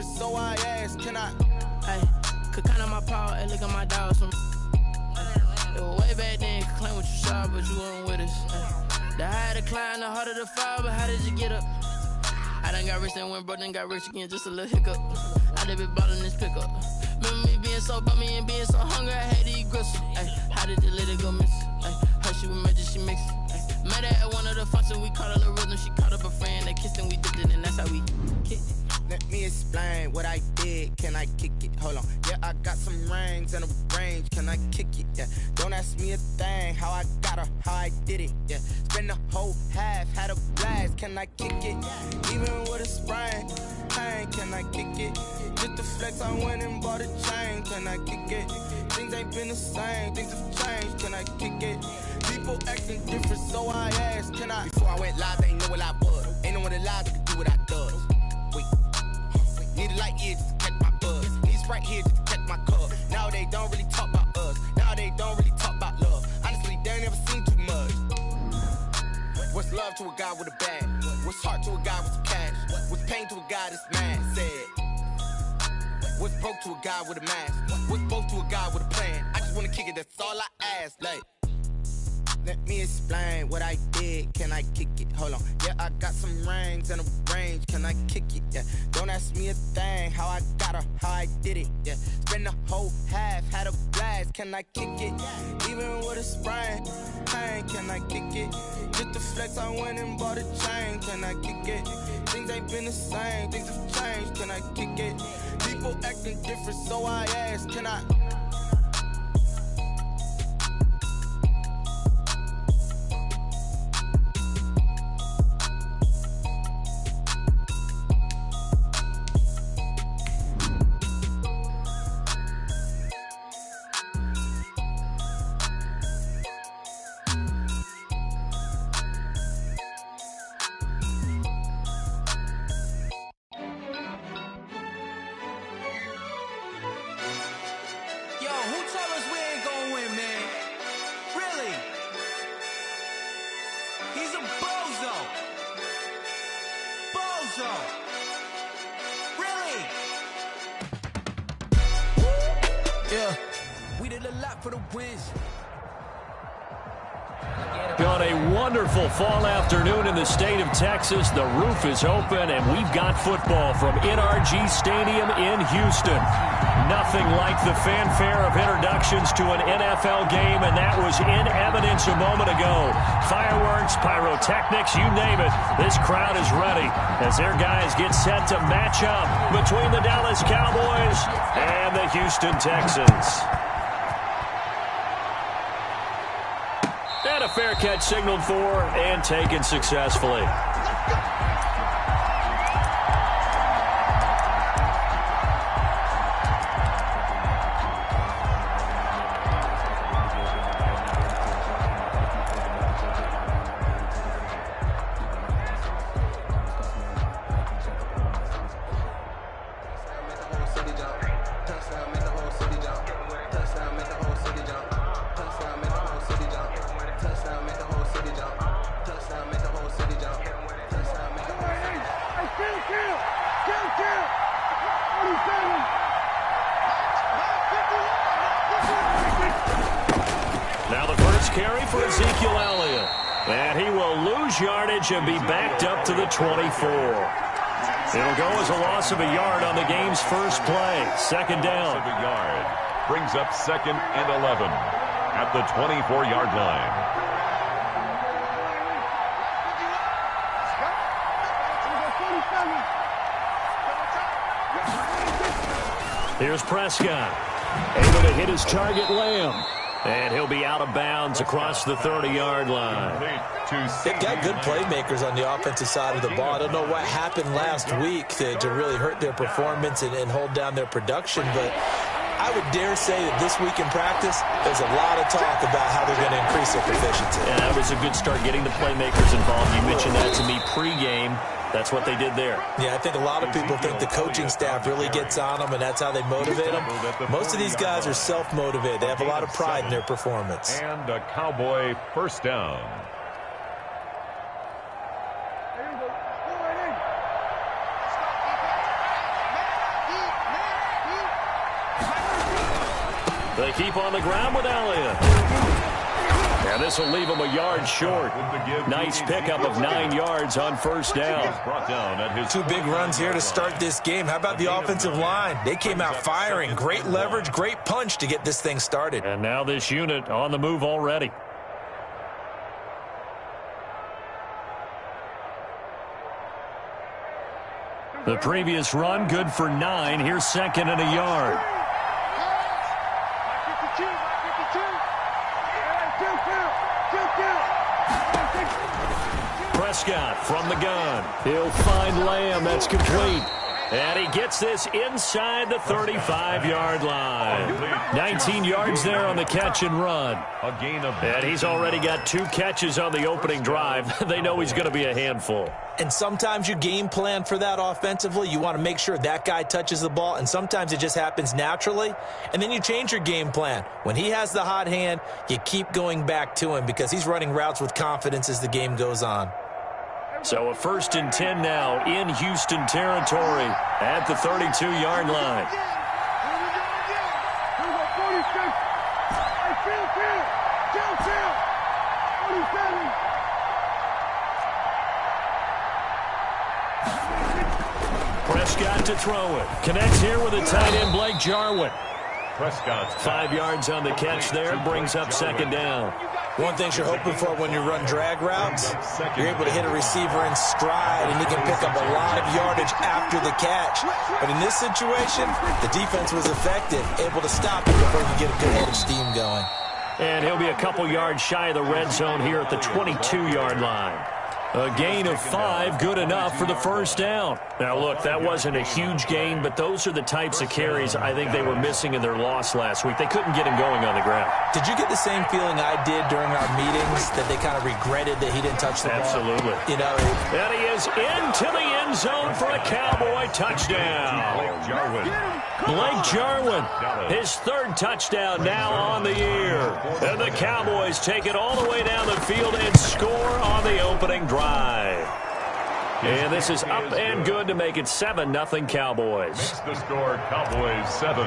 different, so I asked, can I? Hey, could count on my power and look at my dogs from. It was way back then, could claim what you saw, but you weren't with us. The higher the climb, the harder the fall, but how did you get up? I done got rich and went broke, then got rich again, just a little hiccup. I done been ballin' this pickup. Remember me being so bummy and being so hungry, I had to eat gristle. Ay, how did the lady go miss? Ay, her she was magic, she mixed. Ay, met her at one of the functions, we caught a little rhythm. She caught up a friend, they kissed and we dipped it, and that's how we kicked it. Let me explain what I did, can I kick it? Hold on, yeah, I got some rings and a range, can I kick it? Yeah, don't ask me a thing, how I got her, how I did it. Yeah, spend the whole half, had a blast, can I kick it? Even with a sprain, pain, can I kick it? Just the flex, I went and bought a chain, can I kick it? Things ain't been the same, things have changed, can I kick it? People acting different, so I asked, can I? Before I went live, they ain't know what I was. Ain't no one alive that could do what I does. Wait. Need a light here just to catch my buzz. Need Sprite here just to catch my cup. Now they don't really talk about us. Now they don't really talk about love. Honestly, they ain't never seen too much. What's love to a guy with a bag? What's heart to a guy with some cash? What's pain to a guy that's mad? Said. What's broke to a guy with a mask? What's both to a guy with a plan? I just wanna kick it, that's all I ask. Like, let me explain what I did, can I kick it? Hold on, yeah, I got some rings and a range, can I kick it? Yeah, don't ask me a thing, how I got her, how I did it. Yeah, spend the whole half, had a blast, can I kick it? Even with a sprain, pain, can I kick it? Just the flex, I went and bought a chain, can I kick it? Things ain't been the same, things have changed, can I kick it? People acting different, so I asked, can I? On a wonderful fall afternoon in the state of Texas, the roof is open and we've got football from NRG Stadium in Houston. Nothing like the fanfare of introductions to an NFL game, and that was in evidence a moment ago. Fireworks, pyrotechnics, you name it. This crowd is ready as their guys get set to match up between the Dallas Cowboys and the Houston Texans. And a fair catch signaled for and taken successfully. And be backed up to the 24. It'll go as a loss of a yard on the game's first play. Second down. A yard brings up 2nd and 11 at the 24-yard line. Here's Prescott, able to hit his target, Lamb. And he'll be out of bounds across the 30-yard line. They've got good playmakers on the offensive side of the ball. I don't know what happened last week to really hurt their performance and hold down their production, but I would dare say that this week in practice, there's a lot of talk about how they're going to increase their proficiency. Yeah, that was a good start, getting the playmakers involved. You mentioned that to me pregame. That's what they did there. Yeah, I think a lot of people think the coaching staff really gets on them, and that's how they motivate them. Most of these guys are self-motivated. They have a lot of pride in their performance. And a Cowboy first down. They keep on the ground with Elliott. And this will leave him a yard short. Nice pickup of 9 yards on first down. 2 big runs here to start this game. How about the offensive line? They came out firing. Great leverage, great punch to get this thing started. And now this unit on the move already. The previous run, good for 9. Here's second and a yard. Prescott from the gun. He'll find Lamb. That's complete. And he gets this inside the 35-yard line. 19 yards there on the catch and run. And he's already got 2 catches on the opening drive. They know he's going to be a handful. And sometimes you game plan for that offensively. You want to make sure that guy touches the ball, and sometimes it just happens naturally. And then you change your game plan. When he has the hot hand, you keep going back to him because he's running routes with confidence as the game goes on. So a 1st and 10 now in Houston territory at the 32-yard line. Prescott to throw it. Connects here with a tight end, Blake Jarwin. Prescott's 5 yards on the catch there, brings up second down. One thing you're hoping for when you run drag routes, you're able to hit a receiver in stride, and he can pick up a lot of yardage after the catch. But in this situation, the defense was effective, able to stop it before you get a good head of steam going. And he'll be a couple yards shy of the red zone here at the 22-yard line. A gain of 5, good enough for the first down. Now, look, that wasn't a huge gain, but those are the types of carries I think they were missing in their loss last week. They couldn't get him going on the ground. Did you get the same feeling I did during our meetings, that they kind of regretted that he didn't touch the ball? Absolutely. You know, and he is into the end zone for a Cowboy touchdown. Blake Jarwin, his 3rd touchdown now on the year. And the Cowboys take it all the way down the field and score on the opening drive. And this is up and good to make it 7-0 Cowboys. Makes the score Cowboys 7,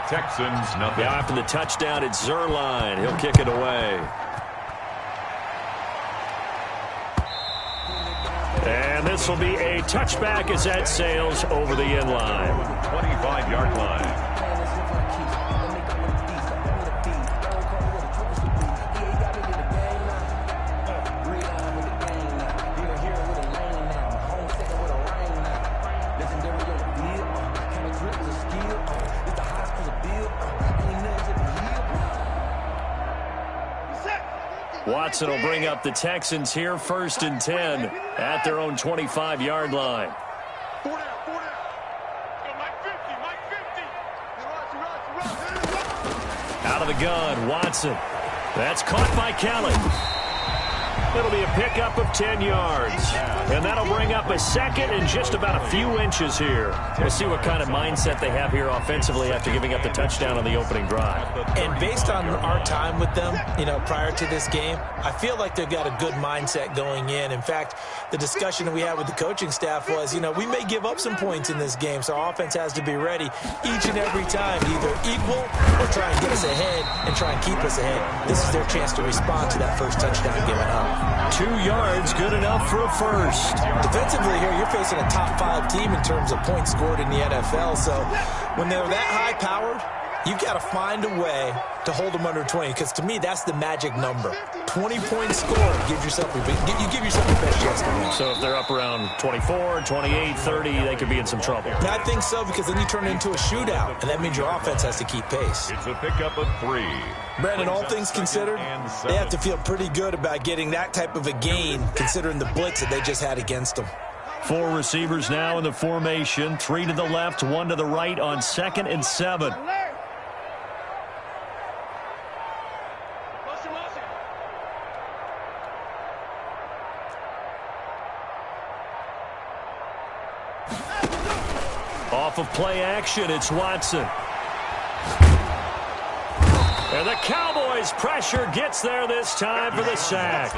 Texans nothing. Now after the touchdown, it's Zerline. He'll kick it away. And this will be a touchback as that sails over the end line. 25-yard line. Watson will bring up the Texans here, 1st and 10 at their own 25-yard line. Out of the gun, Watson. That's caught by Kelly. It'll be a pickup of 10 yards. And that'll bring up a 2nd and just about a few inches here. We'll see what kind of mindset they have here offensively after giving up the touchdown on the opening drive. And based on our time with them, you know, prior to this game, I feel like they've got a good mindset going in. In fact, the discussion that we had with the coaching staff was, you know, we may give up some points in this game, so our offense has to be ready each and every time to either equal or try and get us ahead and try and keep us ahead. This is their chance to respond to that first touchdown given up. 2 yards, good enough for a first. Defensively here, you're facing a top 5 team in terms of points scored in the NFL. So when they're that high-powered, you've got to find a way to hold them under 20, because to me, that's the magic number. 20 points scored, you give yourself your best chance to win. So if they're up around 24, 28, 30, they could be in some trouble. And I think so, because then you turn it into a shootout, and that means your offense has to keep pace. It's a pickup of 3. Brandon, all things considered, they have to feel pretty good about getting that type of a gain, considering the blitz that they just had against them. 4 receivers now in the formation, 3 to the left, 1 to the right on 2nd and 7. Off of play action, it's Watson. And the Cowboys' pressure gets there this time for the sack.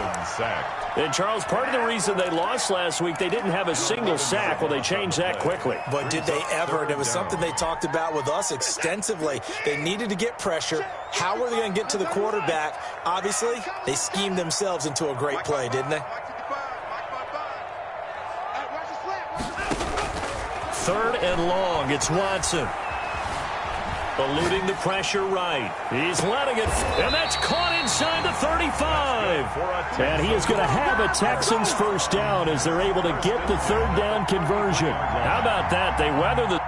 And, Charles, part of the reason they lost last week, they didn't have a single sack. Well, they changed that quickly. But did they ever? And it was something they talked about with us extensively. They needed to get pressure. How were they going to get to the quarterback? Obviously, they schemed themselves into a great play, didn't they? Third and long. It's Watson. Eluding the pressure right. He's letting it, and that's caught inside the 35. And he is going to have a Texans first down as they're able to get the third down conversion. How about that? They weather the...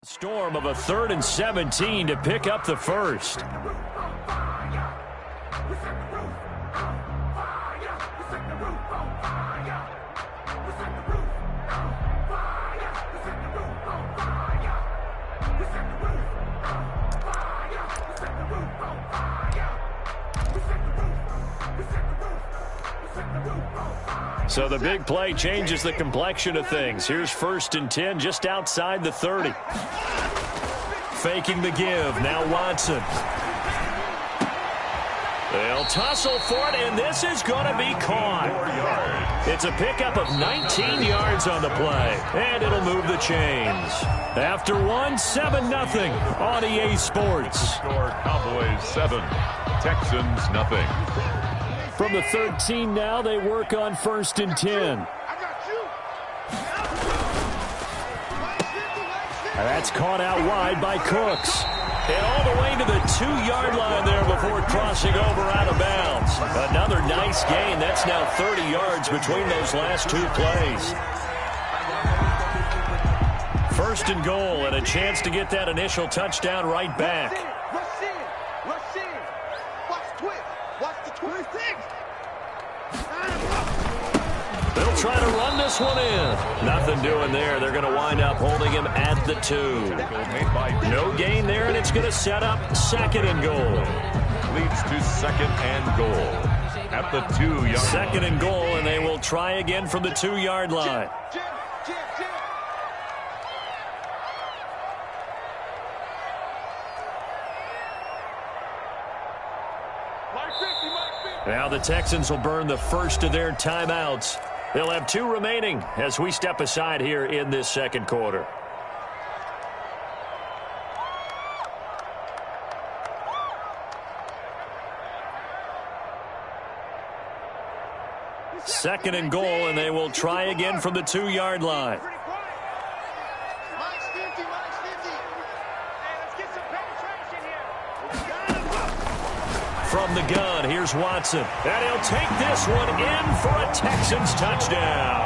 Storm of a 3rd and 17 to pick up the first. So the big play changes the complexion of things. Here's 1st and 10 just outside the 30. Faking the give. Now Watson. They'll tussle for it, and this is going to be caught. It's a pickup of 19 yards on the play, and it'll move the chains. After one, 7-0 on EA Sports. Score Cowboys 7, Texans nothing. From the 13 now, they work on 1st and 10. That's caught out wide by Cooks. And all the way to the 2-yard line there before crossing over out of bounds. Another nice gain. That's now 30 yards between those last two plays. 1st and goal, and a chance to get that initial touchdown right back. They'll try to run this one in. Nothing doing there. They're going to wind up holding him at the 2. No gain there, and it's going to set up 2nd and goal. Leads to 2nd and goal at the 2-yard. 2nd and goal, and they will try again from the 2-yard line. Now the Texans will burn the first of their timeouts. They'll have 2 remaining as we step aside here in this 2nd quarter. Second and goal, and they will try again from the 2-yard line. From the gun, here's Watson. And he'll take this one in for a Texans touchdown.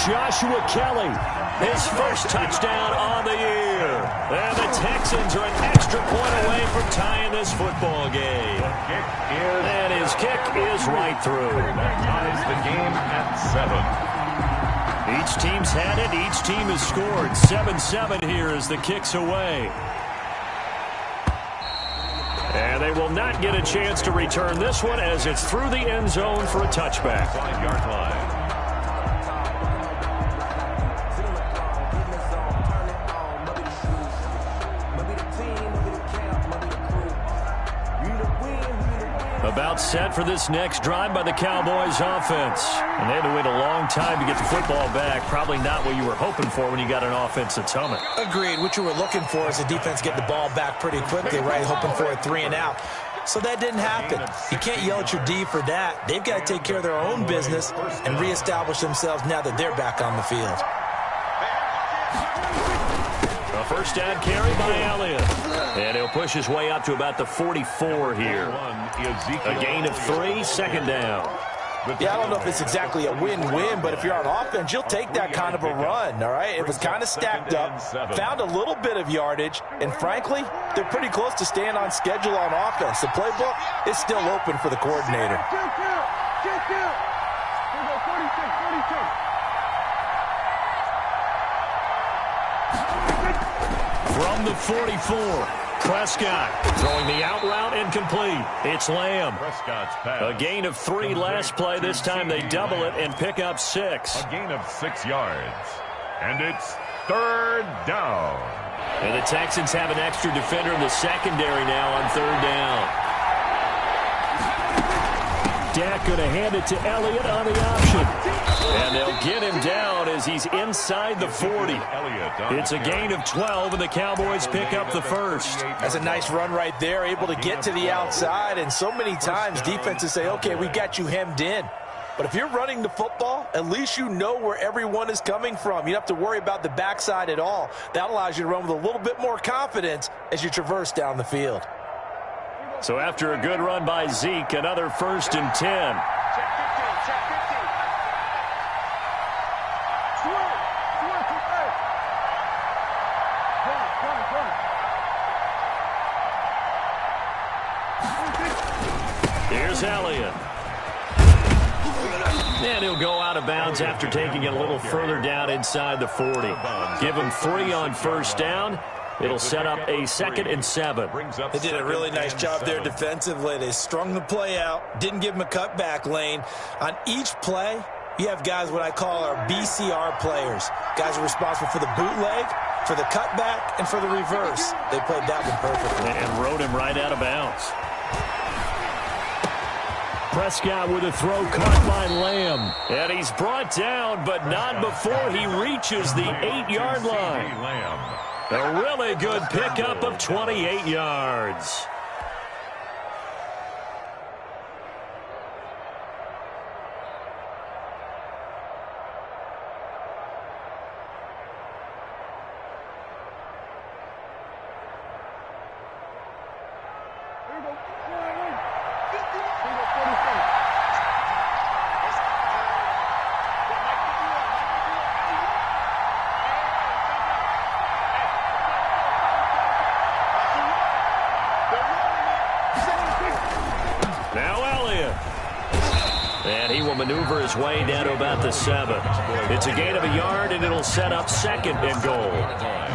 Joshua Kelly, his first touchdown on the year. And the Texans are an extra point away from tying this football game. And his kick is right through. That ties the game at 7. Each team's had it. Each team has scored. 7-7 here as the kick's away. And they will not get a chance to return this one as it's through the end zone for a touchback. 5-yard line. About set for this next drive by the Cowboys offense. And they had to wait a long time to get the football back. Probably not what you were hoping for when you got an offense that's humming. Agreed. What you were looking for is the defense getting the ball back pretty quickly, right? Hoping for a 3-and-out. So that didn't happen. You can't yell at your D for that. They've got to take care of their own business and reestablish themselves now that they're back on the field. A first down carry by Elliott. And he'll push his way up to about the 44 here. A gain of 3, second down. Yeah, I don't know if it's exactly a win-win, but if you're on offense, you'll take that kind of a run, all right? It was kind of stacked up, found a little bit of yardage, and frankly, they're pretty close to staying on schedule on offense. The playbook is still open for the coordinator. From the 44, Prescott throwing the out route incomplete. It's Lamb. Prescott's pass. A gain of 3 last play. This time they double it and pick up 6. A gain of 6 yards. And it's third down. And the Texans have an extra defender in the secondary now on third down. Dak going to hand it to Elliott on the option. And they'll get him down as he's inside the 40. It's a gain of 12, and the Cowboys pick up the first. That's a nice run right there, able to get to the outside. And so many times defenses say, okay, we got you hemmed in. But if you're running the football, at least you know where everyone is coming from. You don't have to worry about the backside at all. That allows you to run with a little bit more confidence as you traverse down the field. So after a good run by Zeke, another 1st and 10. Here's Elliott. And he'll go out of bounds after taking it a little further down inside the 40. Give him 3 on first down. It'll set up a 2nd and 7. They did a really nice job there defensively. They strung the play out, didn't give him a cutback lane. On each play, you have guys what I call our BCR players. Guys are responsible for the bootleg, for the cutback, and for the reverse. They played that one perfectly. And rode him right out of bounds. Prescott with a throw caught by Lamb. And he's brought down, but not before he reaches the 8-yard line. A really good pickup of 28 yards. Maneuver his way down to about the 7. It's a gain of a yard, and it'll set up 2nd and goal.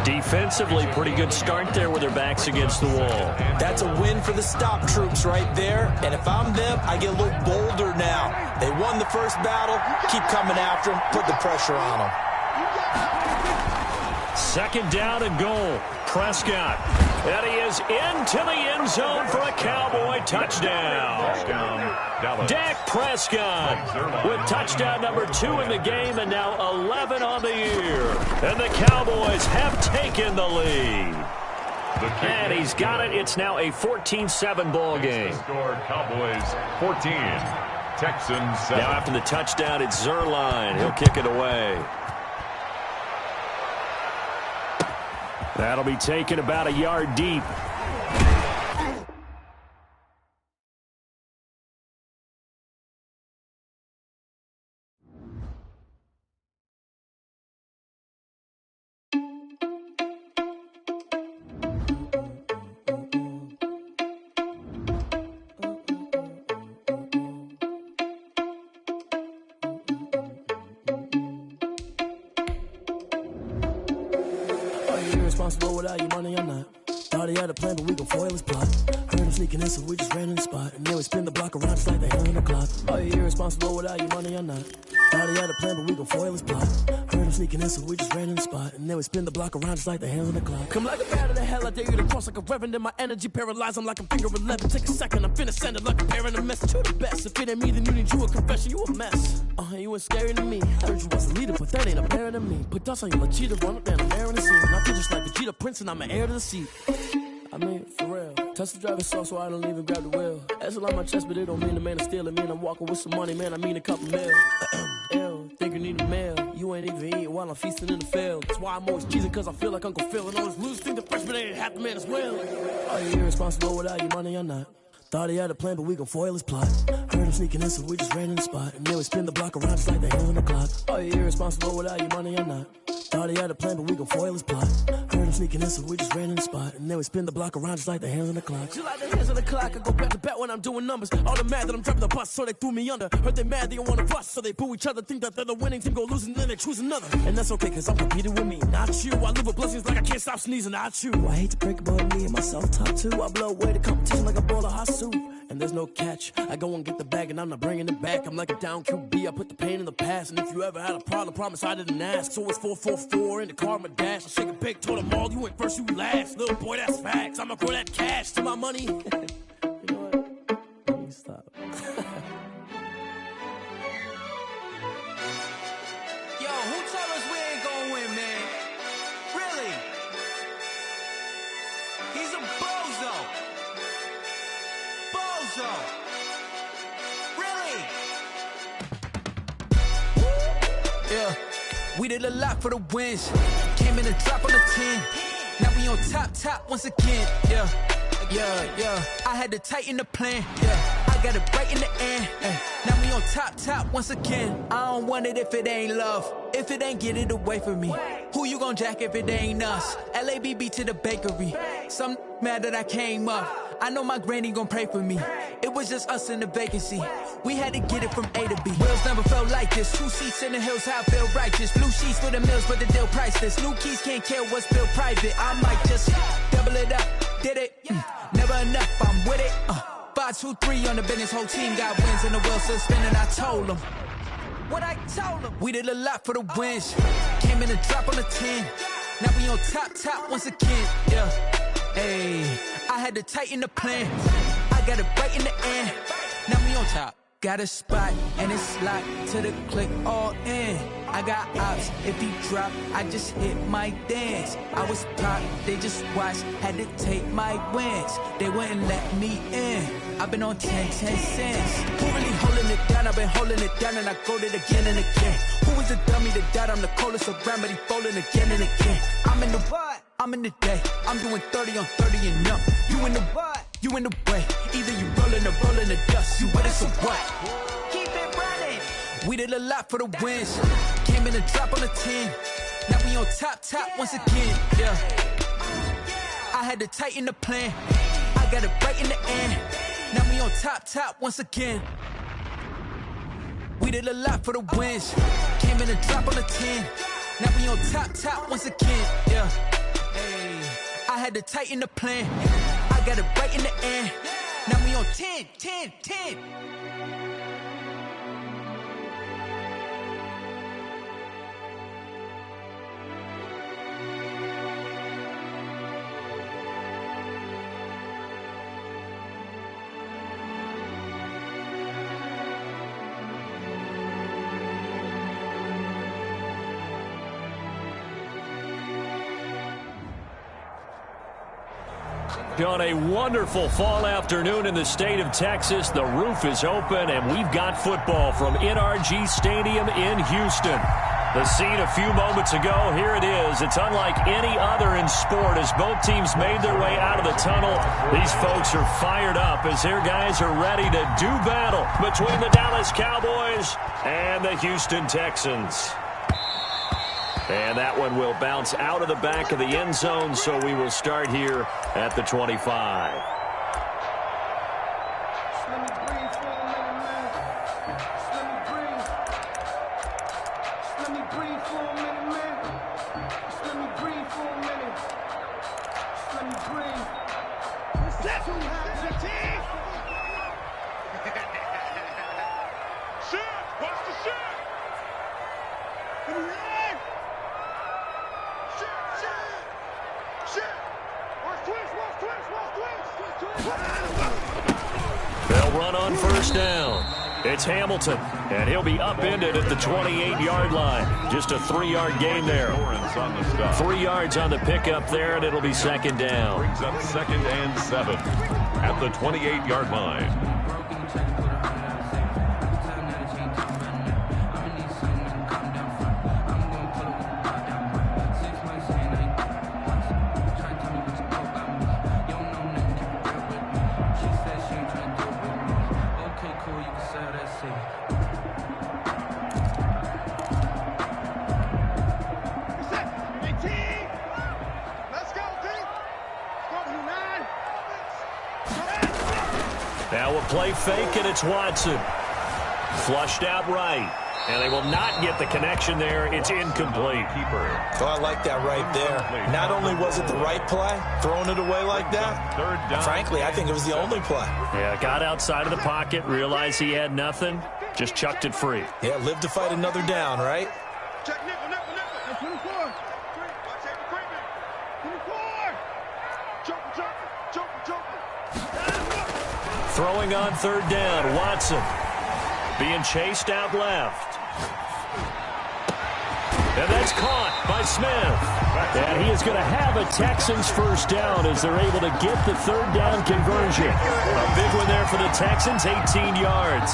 Defensively, pretty good start there with their backs against the wall. That's a win for the stop troops right there, and if I'm them, I get a little bolder now. They won the first battle, keep coming after them, put the pressure on them. 2nd down and goal. Prescott. And he is into the end zone for a Cowboy touchdown. Dak Prescott with touchdown number 2 in the game and now 11 on the year. And the Cowboys have taken the lead. And he's got it. It's now a 14-7 ball game. Scored Cowboys 14, Texans 7. Now after the touchdown, it's Zerline. He'll kick it away. That'll be taken about a yard deep. irresponsible without your money or not. Thought he had a plan, but we gon' foil his plot. Heard him sneaking in, so we just ran in the spot. And then we spin the block around just like the hand on the clock. Are you irresponsible without your money or not? Thought he had a plan, but we gon' foil his plot. Heard him sneaking in, so we just ran in the spot. And then we spin the block around just like the hand on the clock. Come like a bat of the hell, I dare you to cross like a reverend. In my energy paralyzed, I'm like I'm finger 11. Take a second, I'm finna send it like a bear in a message to the best. If it ain't me, then you need you a confession, you a mess. You ain't scary to me. I heard you was a leader, but that ain't apparent to me. Put dust on your cheetah, run up down the air in the scene. I feel just like Vegeta Prince, and I'm an heir to the seat. I mean, for real. Touch the driver's soft, so I don't even grab the wheel. That's on my chest, but it don't mean the man is stealing. Mean I'm walking with some money, man. I mean a couple mil. Ew, think you need a meal. You ain't even eating while I'm feasting in the field. That's why I'm always cheesing, cause I feel like Uncle Phil. And all this losers think the freshman ain't half the man as well. Are you irresponsible without your money or not? Thought he had a plan, but we gon' foil his plot. Heard him sneaking in, so we just ran in the spot. And then we spin the block around just like the hand on the clock. Are you irresponsible without your money or not? Thought he had a plan, but we gon' foil his plot. Heard him sneaking in, so we just ran in the spot. And then we spin the block around just like the hands on the clock. Just like the hands on the clock, I go back to back when I'm doing numbers. All the mad that I'm driving the bus, so they threw me under. Heard they mad, they don't wanna bust, so they boo each other. Think that they're the winning team, go losing, then they choose another. And that's okay, cause I'm competing with me, not you. I live with blessings like I can't stop sneezing, not you. I hate to break about me and myself top two. I blow away the competition like a bowl of hot soup. And there's no catch. I go and get the bag and I'm not bringing it back. I'm like a down QB, I put the pain in the past. And if you ever had a problem, promise I didn't ask. So it's 444 in the car, my dash. I shake a big, told them all, you ain't first, you last. Little boy, that's facts. I'ma grow that cash to my money. You know what? Let me stop. Yo, who told us we ain't gonna win, man? Really? He's a bozo. Bozo. Really? Yeah. We did a lot for the wins. Came in a drop on the 10. Now we on top once again. Yeah. I had to tighten the plan. Yeah. I got it right in the end. Now we on top once again. I don't want it if it ain't love. If it ain't, get it away from me. Who you gon' jack if it ain't us? LABB to the bakery. Some mad that I came up. I know my granny gon' pray for me. It was just us in the vacancy. We had to get it from A to B. Wheels never felt like this. 2 seats in the hills, how I feel righteous. Blue sheets for the mills, but the deal priceless. New keys can't care what's built private. I might just double it up. Did it? Never enough, I'm with it. 5, 2, 3 on the business. Whole team got wins and the wheels still spinning. I told them what I told them. We did a lot for the wins. Came in a drop on the 10. Now we on top once again. Yeah. Hey, I had to tighten the plan. I got it right in the end. Now we on top. Got a spot and it's locked to the click all in. I got ops, if he drop, I just hit my dance. I was pop, they just watched, had to take my wins. They wouldn't let me in. I've been on 10 cents. Who really holding it down? I've been holding it down and I go it again and again. Who is the dummy that died? I'm the coldest around, but he folding again and again. I'm in the what? I'm in the day. I'm doing 30 on 30 and up. You in the what? You in the way. Either you rolling or rolling the dust. You with us or what? Keep it running. We did a lot for the wins. Came in a drop on the 10. Now we on top once again. Yeah. I had to tighten the plan. I got it right in the end. Now we on top once again. We did a lot for the wins. Came in a drop on the 10. Now we on top once again. Yeah. Hey, I had to tighten the plan. I got it right in the end. Now we on 10. On a wonderful fall afternoon in the state of Texas, the roof is open and we've got football from NRG Stadium in Houston. The scene a few moments ago, here it is. It's unlike any other in sport as both teams made their way out of the tunnel. These folks are fired up as their guys are ready to do battle between the Dallas Cowboys and the Houston Texans. And that one will bounce out of the back of the end zone, so we will start here at the 25. Let me breathe for a minute, man. Let me breathe. Let me breathe for a minute, man. Let me breathe for a minute. They'll run on first down. It's Hamilton, and he'll be upended at the 28-yard line. Just a 3-yard gain there. 3 yards on the pickup there, and it'll be second down. Brings up 2nd and 7 at the 28-yard line. Now a play fake, and it's Watson. Flushed out right. And they will not get the connection there. It's incomplete. Oh, I like that right there. Not only was it the right play, throwing it away like that, frankly, I think it was the only play. Yeah, got outside of the pocket, realized he had nothing, just chucked it free. Yeah, live to fight another down, right? Check nickel, nickel, nickel. 24. Watch it, creeping. 24. Joker. Throwing on third down, Watson. Being chased out left. And that's caught by Smith. And he is going to have a Texans first down as they're able to get the third down conversion. A big one there for the Texans, 18 yards.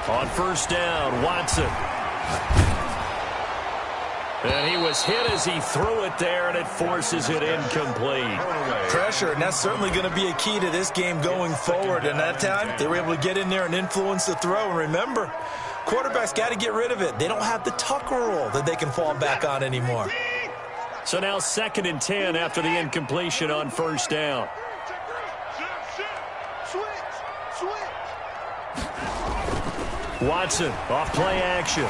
On first down, Watson. And he was hit as he threw it there, and it forces it incomplete. Pressure, and that's certainly going to be a key to this game going forward. And that time, they were able to get in there and influence the throw. And remember, quarterbacks got to get rid of it. They don't have the Tucker rule that they can fall back on anymore. So now 2nd and 10 after the incompletion on first down. Watson off play action.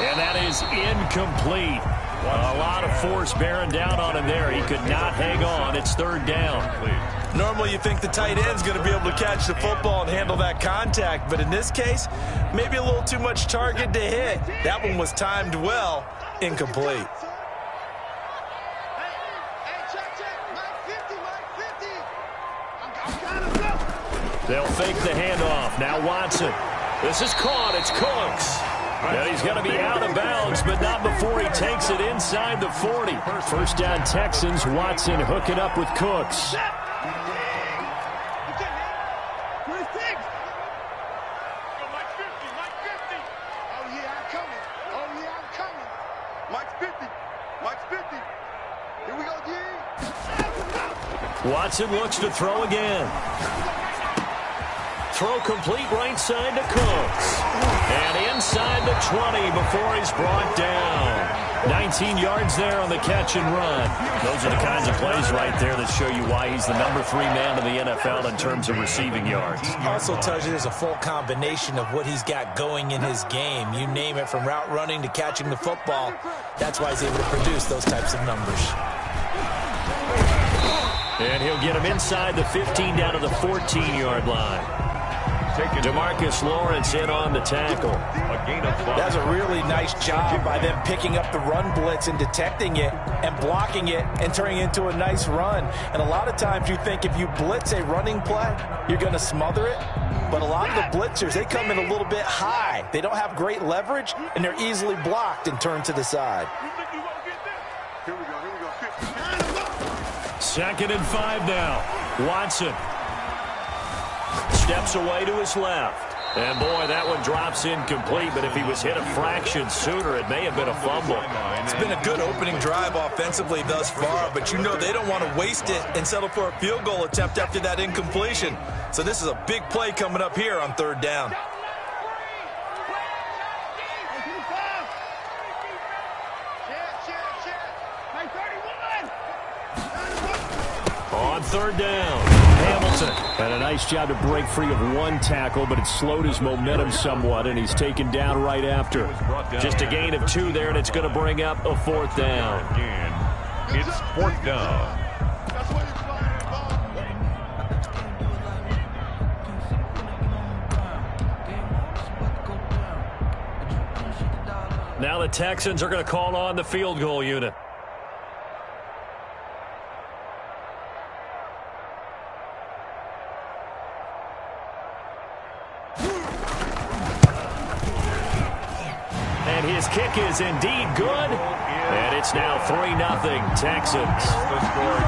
And that is incomplete. A lot of force bearing down on him there. He could not hang on. It's third down. Normally you think the tight end's going to be able to catch the football and handle that contact. But in this case, maybe a little too much target to hit. That one was timed well. Incomplete. They'll fake the handoff. Now Watson. This is caught. It's Cooks. And he's going to be out of bounds, but not before he takes it inside the 40. First down Texans. Watson hooking up with Cooks. Watson looks to throw again. Throw complete right side to Cooks. And inside the 20 before he's brought down. 19 yards there on the catch and run. Those are the kinds of plays right there that show you why he's the number 3 man in the NFL in terms of receiving yards. Also tells you there's a full combination of what he's got going in his game. You name it, from route running to catching the football. That's why he's able to produce those types of numbers. And he'll get him inside the 15 down to the 14-yard line. DeMarcus Lawrence in on the tackle. That's a really nice job by them picking up the run blitz and detecting it and blocking it and turning it into a nice run. And a lot of times you think if you blitz a running play, you're going to smother it. But a lot of the blitzers, they come in a little bit high. They don't have great leverage, and they're easily blocked and turned to the side. 2nd and 5 now. Watson steps away to his left. And, boy, that one drops incomplete. But if he was hit a fraction sooner, it may have been a fumble. It's been a good opening drive offensively thus far, but you know they don't want to waste it and settle for a field goal attempt after that incompletion. So this is a big play coming up here on third down. On third down, Hamilton. And a nice job to break free of one tackle, but it slowed his momentum somewhat, and he's taken down right after. Just a gain of 2 there, and it's going to bring up a 4th down. Again, it's 4th down. Now the Texans are going to call on the field goal unit. And his kick is indeed good. And it's now 3-0 Texans.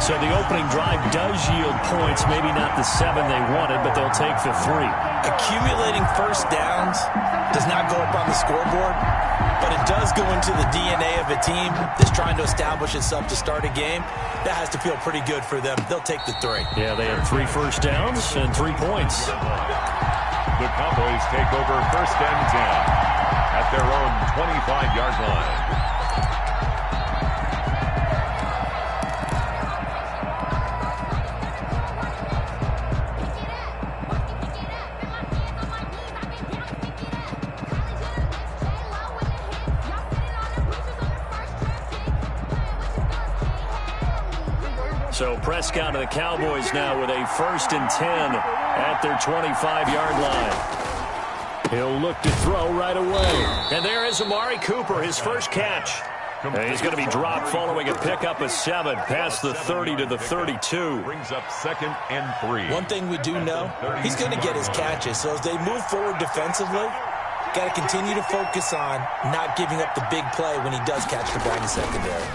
So the opening drive does yield points. Maybe not the 7 they wanted, but they'll take the 3. Accumulating first downs does not go up on the scoreboard, but it does go into the DNA of a team that's trying to establish itself to start a game. That has to feel pretty good for them. They'll take the 3. Yeah, they had 3 first downs and 3 points. The Cowboys take over 1st and 10 at their own 25-yard line. So Prescott and the Cowboys now with a 1st and 10 at their 25-yard line. He'll look to throw right away. And there is Amari Cooper, his first catch. And he's going to be dropped following a pickup of 7 past the 30 to the 32. Brings up 2nd and 3. One thing we do know, he's going to get his catches. So as they move forward defensively, got to continue to focus on not giving up the big play when he does catch the ball in the secondary.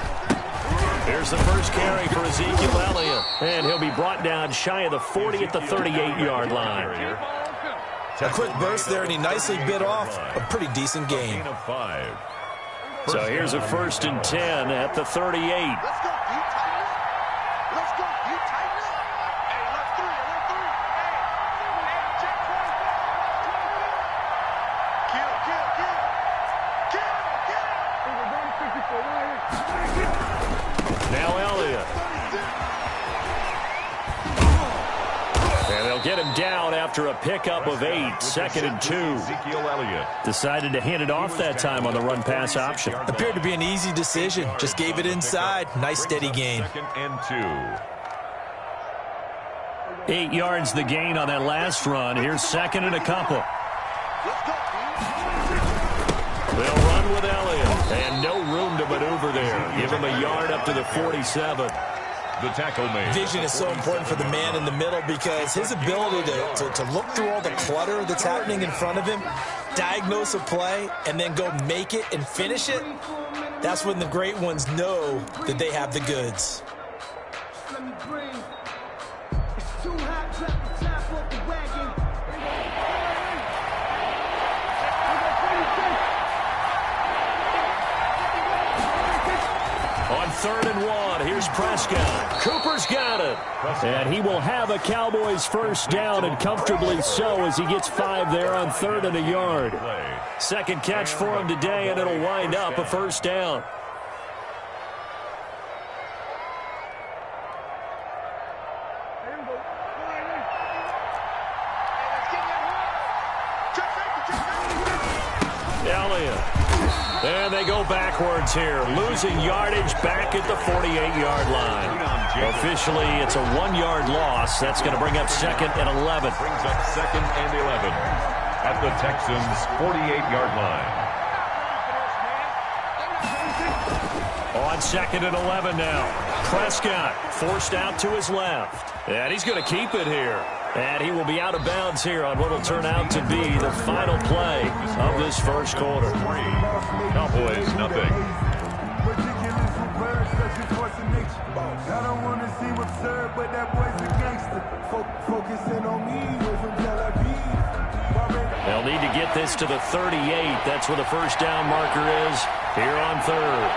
Here's the first carry for Ezekiel Elliott. And he'll be brought down shy of the 40 at the 38-yard line. A quick burst there, and he nicely bit off a pretty decent game. So here's a 1st and 10 at the 38. Let's go. You tighten up. Let's go. You tighten up. Hey, let's 3. Hey, check 24. Kill. Now Elliott. And they'll get him down after a pickup of 8. 2nd and 2. Ezekiel Elliott Decided to hand it off that time on the run-pass option. Appeared to be an easy decision. Just gave it inside. Nice, steady gain. 2nd and 2. 8 yards the gain on that last run. Here's 2nd and a couple. They'll run with Elliott. And no room to maneuver there. Give him a yard up to the 47. The tackle made. Vision is so important for the man in the middle because his ability to look through all the clutter that's happening in front of him, diagnose a play, and then go make it and finish it, that's when the great ones know that they have the goods. Let me bring. It's too hot, drop the top off the wagon. On 3rd and 1, here's Prescott. Cooper's got it. And he will have a Cowboys first down, and comfortably so, as he gets 5 there on 3rd and a yard. 2nd catch for him today, and it'll wind up a first down. Elliott. And they go backwards here, losing yardage back at the 48-yard line. Officially, it's a 1-yard loss. That's going to bring up 2nd and 11. Brings up 2nd and 11 at the Texans' 48-yard line. On 2nd and 11 now. Prescott forced out to his left. And he's going to keep it here. And he will be out of bounds here on what will turn out to be the final play of this first quarter. Cowboys, nothing. They'll need to get this to the 38. That's where the first down marker is here on 3rd.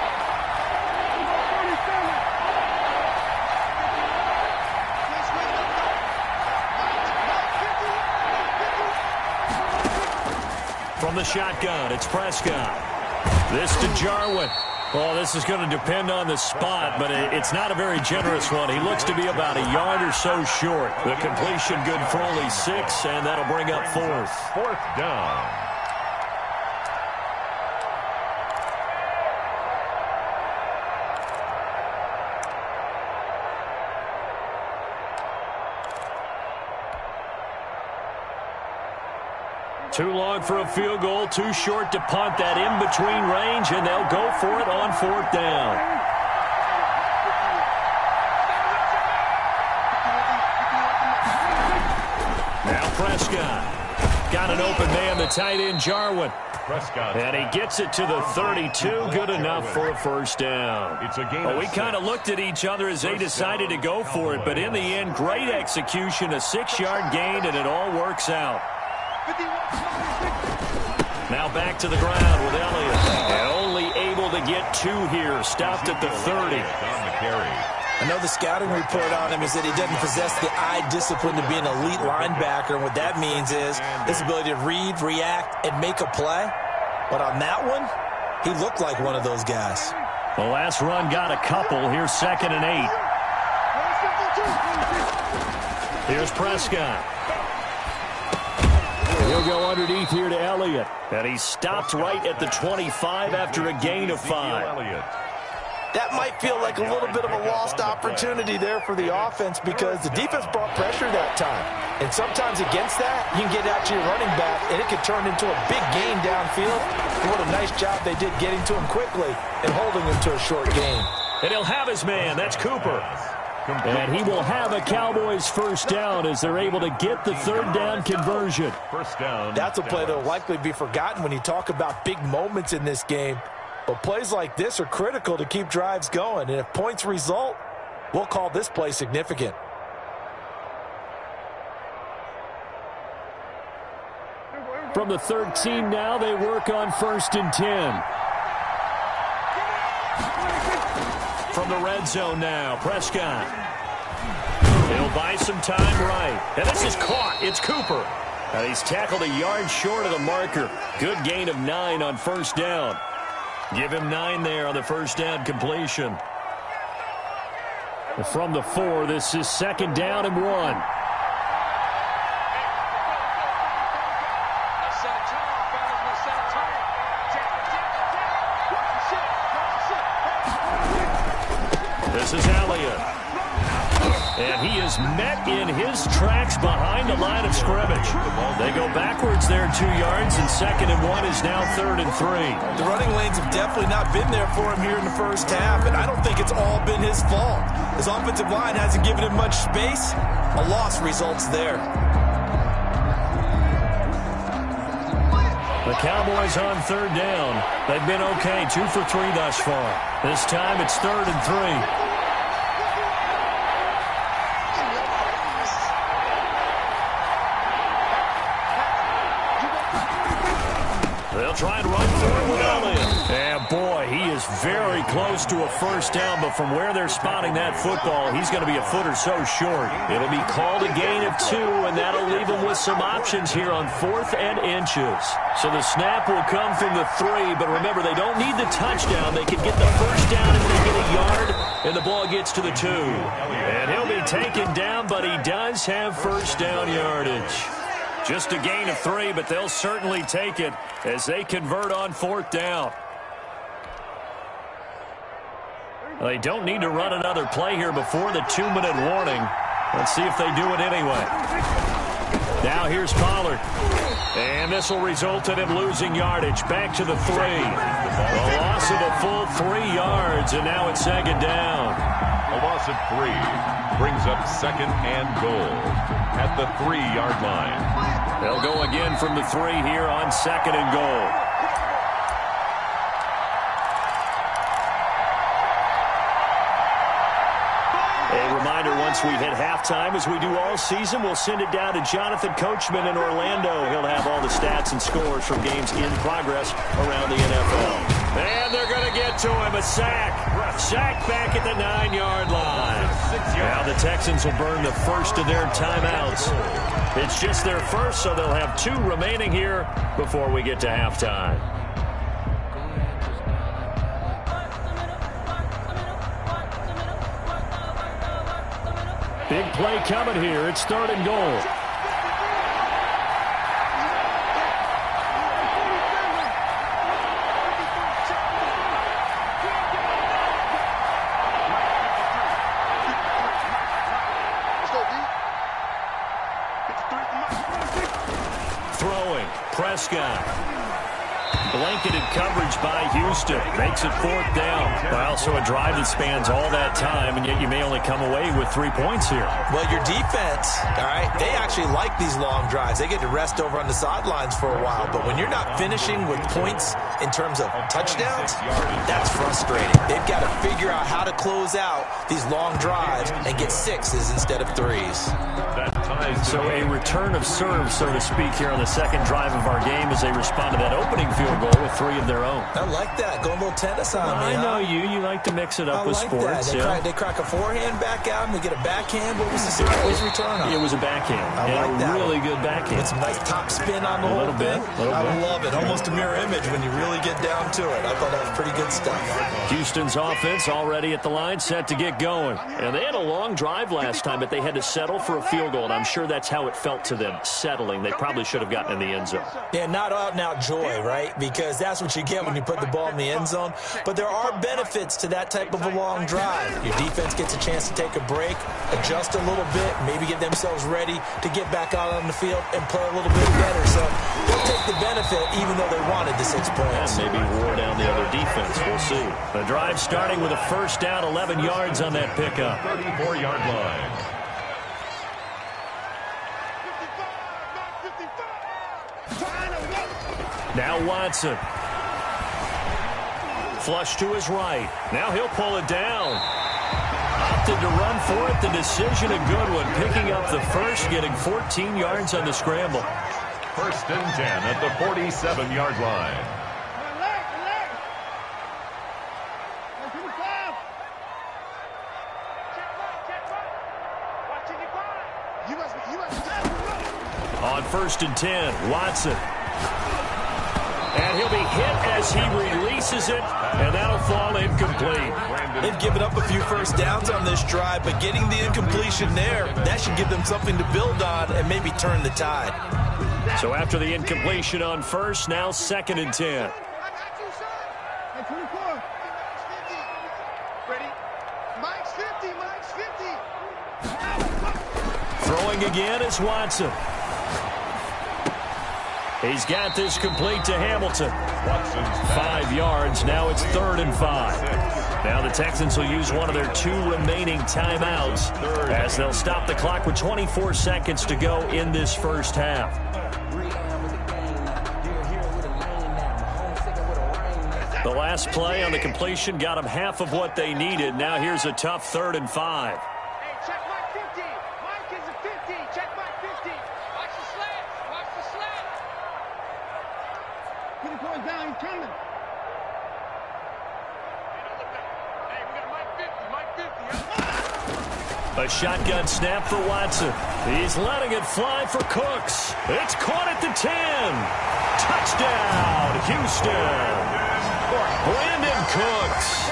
From the shotgun, it's Prescott. This to Jarwin. Well, this is going to depend on the spot, but it's not a very generous one. He looks to be about a yard or so short. The completion good for only 6, and that'll bring up 4th. 4th down. Too long for a field goal, too short to punt that in-between range, and they'll go for it on 4th down. Now Prescott. Got an open man, the tight end, Jarwin. Prescott. And he gets it to the 32, good enough for a 1st down. It's a gain Well, of we kind of 6. looked at each other as they decided to go for it, but in the end, great execution, a 6-yard gain, and it all works out. Now back to the ground with Elliott. And only able to get 2 here. Stopped at the 30. I know the scouting report on him is that he doesn't possess the eye discipline to be an elite linebacker. And what that means is his ability to read, react, and make a play. But on that one, he looked like one of those guys. The last run got a couple. Here's 2nd and 8. Here's Prescott. He'll go underneath here to Elliott. And he stopped right at the 25 after a gain of 5. That might feel like a little bit of a lost opportunity there for the offense because the defense brought pressure that time. And sometimes against that, you can get out to your running back, and it can turn into a big gain downfield. And what a nice job they did getting to him quickly and holding him to a short gain. And he'll have his man. That's Cooper. And he will have a Cowboys 1st down as they're able to get the 3rd down conversion. 1st down. That's a play that will likely be forgotten when you talk about big moments in this game. But plays like this are critical to keep drives going. And if points result, we'll call this play significant. From the 13 now, they work on 1st and 10. From the red zone now, Prescott. He'll buy some time right. And this is caught. It's Cooper. And he's tackled a yard short of the marker. Good gain of 9 on 1st down. Give him 9 there on the 1st down completion. From the 4, this is 2nd down and 1. This is Elliott. And he is met in his tracks behind the line of scrimmage. They go backwards there 2 yards, and 2nd and 1 is now 3rd and 3. The running lanes have definitely not been there for him here in the 1st half, and I don't think it's all been his fault. His offensive line hasn't given him much space. A loss results there. The Cowboys on 3rd down. They've been okay, 2 for 3 thus far. This time it's 3rd and 3. They'll try and run through it with Elliott. And boy, he is very close to a 1st down, but from where they're spotting that football, he's going to be a foot or so short. It'll be called a gain of 2, and that'll leave him with some options here on 4th and inches. So the snap will come from the 3, but remember, they don't need the touchdown. They can get the 1st down if they get a yard, and the ball gets to the 2. And he'll be taken down, but he does have 1st down yardage. Just a gain of 3, but they'll certainly take it as they convert on 4th down. They don't need to run another play here before the 2-minute warning. Let's see if they do it anyway. Now here's Pollard. And this will result in him losing yardage. Back to the 3. A loss of a full 3 yards, and now it's 2nd down. A loss of 3 brings up 2nd and goal at the 3-yard line. They'll go again from the 3 here on 2nd and goal. A reminder, once we hit halftime, as we do all season, we'll send it down to Jonathan Coachman in Orlando. He'll have all the stats and scores from games in progress around the NFL. And they're going to get to him. A sack. Sack back at the 9-yard line. Now the Texans will burn the first of their timeouts. It's just their first, so they'll have 2 remaining here before we get to halftime. Big play coming here. It's 3rd and goal. Throwing. Prescott. Blanketed coverage by Houston. Makes it 4th down. Well, so a drive that spans all that time, and yet you may only come away with 3 points here. Well, your defense, all right, they actually like these long drives. They get to rest over on the sidelines for a while. But when you're not finishing with points in terms of touchdowns, that's frustrating. They've got to figure out how to close out these long drives and get 6s instead of 3s. So a return of serve, so to speak, here on the second drive of our game as they respond to that opening field goal with 3 of their own. I like that. Going a little tennis on me. I know you. You like to mix it up with sports. They crack a forehand back out and they get a backhand. What was the return on? It was a backhand. I like that. Really good backhand. With some nice top spin on the whole thing. I love it. Almost a mirror image when you really get down to it. I thought that was pretty good stuff. Houston's offense already at the line, set to get going. And they had a long drive last time, but they had to settle for a field goal, and I'm sure that's how it felt to them, settling. They probably should have gotten in the end zone. Yeah, not out-and-out joy, right? Because that's what you get when you put the ball in the end zone. But there are benefits to that type of a long drive. Your defense gets a chance to take a break, adjust a little bit, maybe get themselves ready to get back out on the field and play a little bit better. So they'll take the benefit even though they wanted the 6 points. And maybe wore down the other defense. We'll see. The drive starting with a first down, 11 yards on that pickup. 34-yard line. Now Watson. Flush to his right. Now he'll pull it down. Opted to run for it. The decision, a good one. Picking up the first, getting 14 yards on the scramble. 1st and 10 at the 47-yard line. On 1st and 10, Watson. And he'll be hit as he releases it, and that'll fall incomplete. They've given up a few first downs on this drive, but getting the incompletion there, that should give them something to build on and maybe turn the tide. So after the incompletion on first, now 2nd and 10. Throwing again is Watson. He's got this complete to Hamilton. 5 yards. Now it's 3rd and 5. Now the Texans will use one of their 2 remaining timeouts as they'll stop the clock with 24 seconds to go in this first half. The last play on the completion got them half of what they needed. Now here's a tough 3rd and 5. A shotgun snap for Watson. He's letting it fly for Cooks. It's caught at the 10. Touchdown, Houston. Brandon Cooks.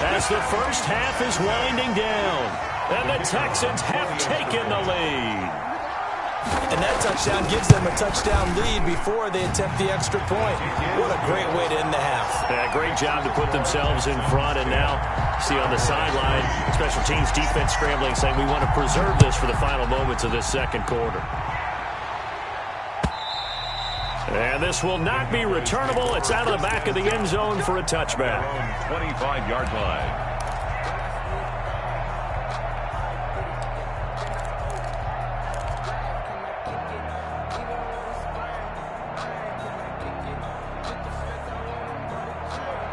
As the first half is winding down, and the Texans have taken the lead. And that touchdown gives them a touchdown lead before they attempt the extra point. What a great way to end the half. Yeah, great job to put themselves in front, and now see on the sideline, special teams defense scrambling, saying we want to preserve this for the final moments of this second quarter. And this will not be returnable. It's out of the back of the end zone for a touchback. 25-yard line.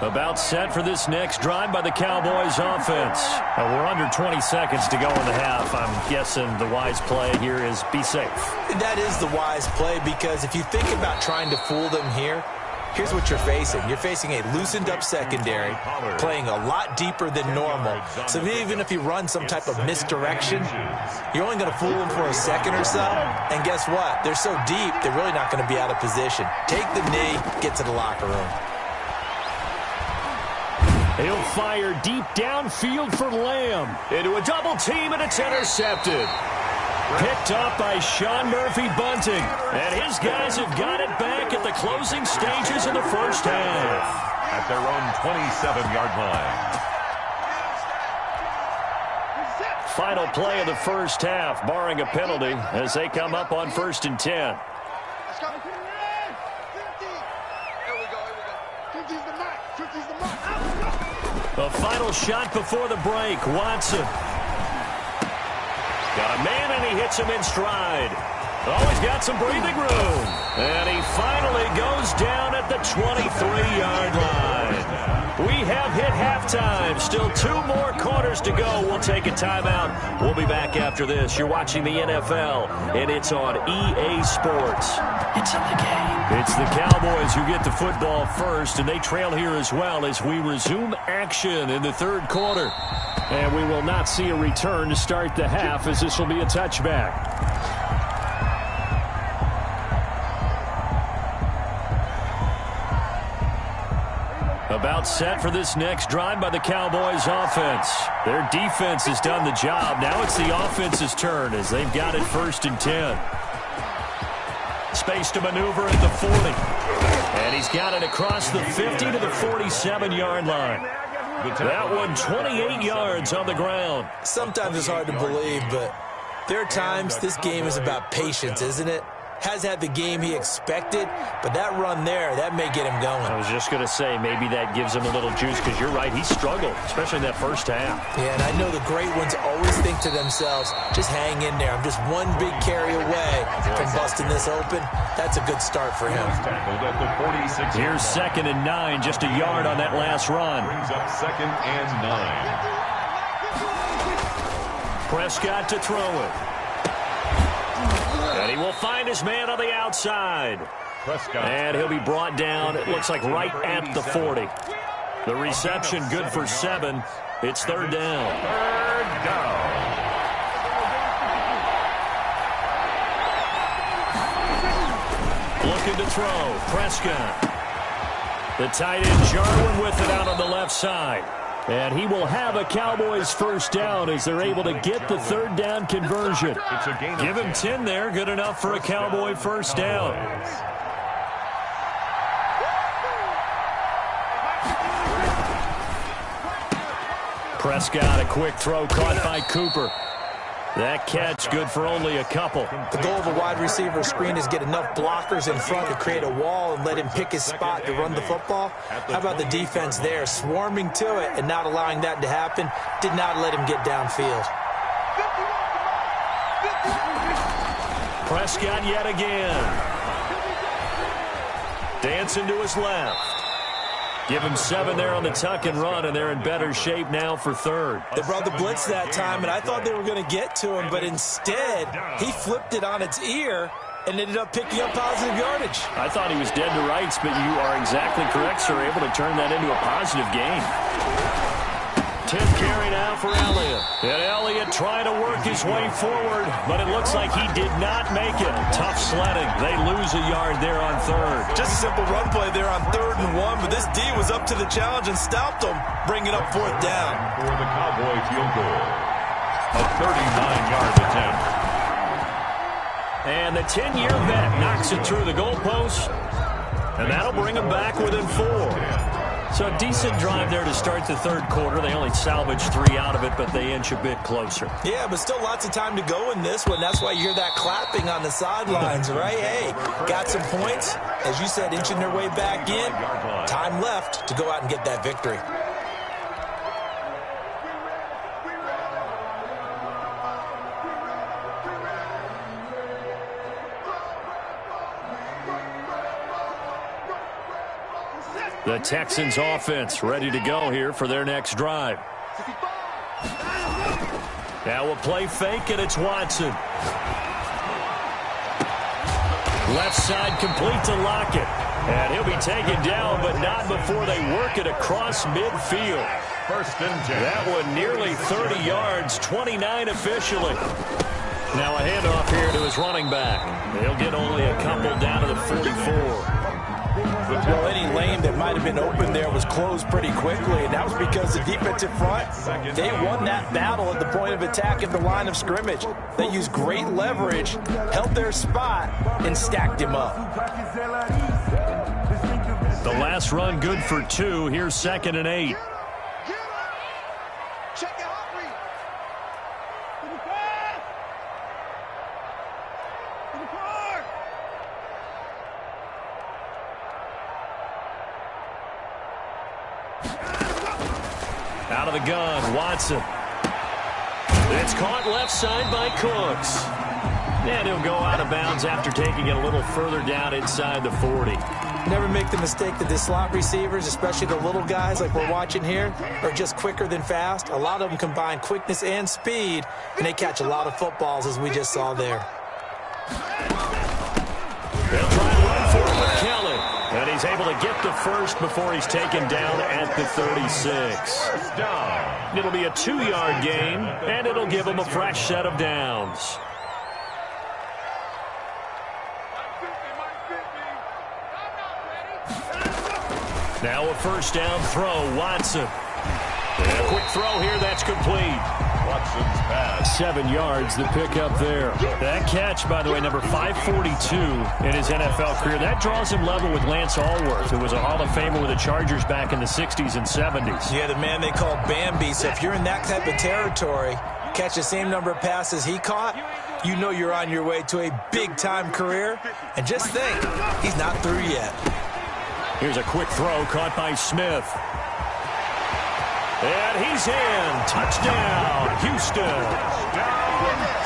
About set for this next drive by the Cowboys offense. We're under 20 seconds to go in the half. I'm guessing the wise play here is be safe. That is the wise play, because if you think about trying to fool them here, here's what you're facing. You're facing a loosened up secondary, playing a lot deeper than normal. So even if you run some type of misdirection, you're only going to fool them for a second or so. And guess what? They're so deep, they're really not going to be out of position. Take the knee, get to the locker room. He'll fire deep downfield for Lamb. Into a double team, and it's intercepted. Picked up by Sean Murphy-Bunting. And his guys have got it back at the closing stages of the first half. At their own 27-yard line. Final play of the first half, barring a penalty, as they come up on 1st and 10. Let's go. 50. Here we go. 50's the mark. 50's the mark. The final shot before the break. Watson. Got a man, and he hits him in stride. Oh, he's got some breathing room. And he finally goes down at the 23-yard line. We have hit halftime. Still 2 more quarters to go. We'll take a timeout. We'll be back after this. You're watching the NFL, and it's on EA Sports. It's in the game. It's the Cowboys who get the football first, and they trail here as well as we resume action in the 3rd quarter. And we will not see a return to start the half, as this will be a touchback. About set for this next drive by the Cowboys offense. Their defense has done the job. Now it's the offense's turn as they've got it 1st and 10. Space to maneuver at the 40. And he's got it across the 50 to the 47-yard line. That one 28 yards on the ground. Sometimes it's hard to believe, but there are times this game is about patience, isn't it? Has had the game he expected, but that run there, that may get him going. I was just going to say, maybe that gives him a little juice, because you're right, he struggled, especially in that first half. Yeah, and I know the great ones always think to themselves, just hang in there. I'm just one big carry away from busting this open. That's a good start for him. Here's 2nd and 9, just a yard on that last run. Brings up 2nd and 9. Prescott to throw it. And he will find his man on the outside. Prescott. And he'll be brought down, it looks like right at the 40. The reception good for 7. It's 3rd down. 3rd down. Looking to throw. Prescott. The tight end Jarwin with it out on the left side. And he will have a Cowboys 1st down as they're able to get the 3rd down conversion. Give him 10 there. Good enough for a Cowboy 1st down. Prescott, a quick throw caught by Cooper. That catch good for only a couple. The goal of a wide receiver screen is get enough blockers in front to create a wall and let him pick his spot to run the football. How about the defense there, swarming to it and not allowing that to happen? Did not let him get downfield. Prescott yet again. Dancing to his left. Give him 7 there on the tuck and run, and they're in better shape now for 3rd. They brought the blitz that time, and I thought they were going to get to him, but instead, he flipped it on its ear and ended up picking up positive yardage. I thought he was dead to rights, but you are exactly correct, sir. Able to turn that into a positive gain. 10th carry now for Elliott. And Elliott trying to work his way forward, but it looks like he did not make it. Tough sledding. They lose a yard there on 3rd. Just a simple run play there on 3rd and 1, but this D was up to the challenge and stopped them, bringing up 4th down. For the Cowboy field goal. A 39-yard attempt. And the 10-year vet knocks it through the goalpost, and that'll bring him back within 4. So a decent drive there to start the 3rd quarter. They only salvaged 3 out of it, but they inch a bit closer. Yeah, but still lots of time to go in this one. That's why you hear that clapping on the sidelines, right? Hey, got some points. As you said, inching their way back in. Time left to go out and get that victory. The Texans offense ready to go here for their next drive. Now we'll play fake, and it's Watson. Left side complete to Lockett. And he'll be taken down, but not before they work it across midfield. 1st and 10. That one nearly 30 yards, 29 officially. Now a handoff here to his running back. He'll get only a couple down to the 44. Well, any lane that might might have been open there was closed pretty quickly, and that was because the defensive front, they won that battle at the point of attack at the line of scrimmage. They used great leverage, held their spot, and stacked him up. The last run good for 2. Here's 2nd and 8. Out of the gun, Watson. It's caught left side by Cooks. And he'll go out of bounds after taking it a little further down inside the 40. Never make the mistake that the slot receivers, especially the little guys like we're watching here, are just quicker than fast. A lot of them combine quickness and speed, and they catch a lot of footballs, as we just saw there. They'll try and run for it with Kelly. And he's able to get the first before he's taken down at the 36. It'll be a 2-yard gain, and it'll give him a fresh set of downs. Now a first down throw, Watson. And a quick throw here, that's complete. Watson's pass. 7 yards, the pickup there. That catch, by the way, number 542 in his NFL career. That draws him level with Lance Allworth, who was a Hall of Famer with the Chargers back in the 60s and 70s. Yeah, the man they called Bambi. So if you're in that type of territory, catch the same number of passes he caught, you know you're on your way to a big-time career. And just think, he's not through yet. Here's a quick throw caught by Smith. And he's in. Touchdown, Houston.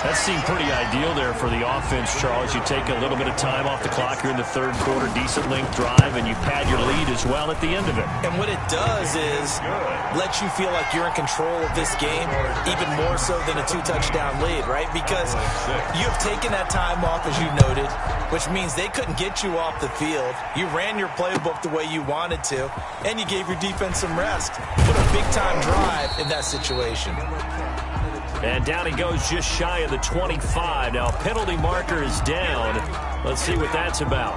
That seemed pretty ideal there for the offense, Charles. You take a little bit of time off the clock here in the third quarter, decent length drive, and you pad your lead as well at the end of it. And what it does is let you feel like you're in control of this game, even more so than a 2-touchdown lead, right? Because you have taken that time off, as you noted, which means they couldn't get you off the field. You ran your playbook the way you wanted to, and you gave your defense some rest. Put a big-time drive in that situation. And down he goes just shy of the 25. Now, penalty marker is down. Let's see what that's about.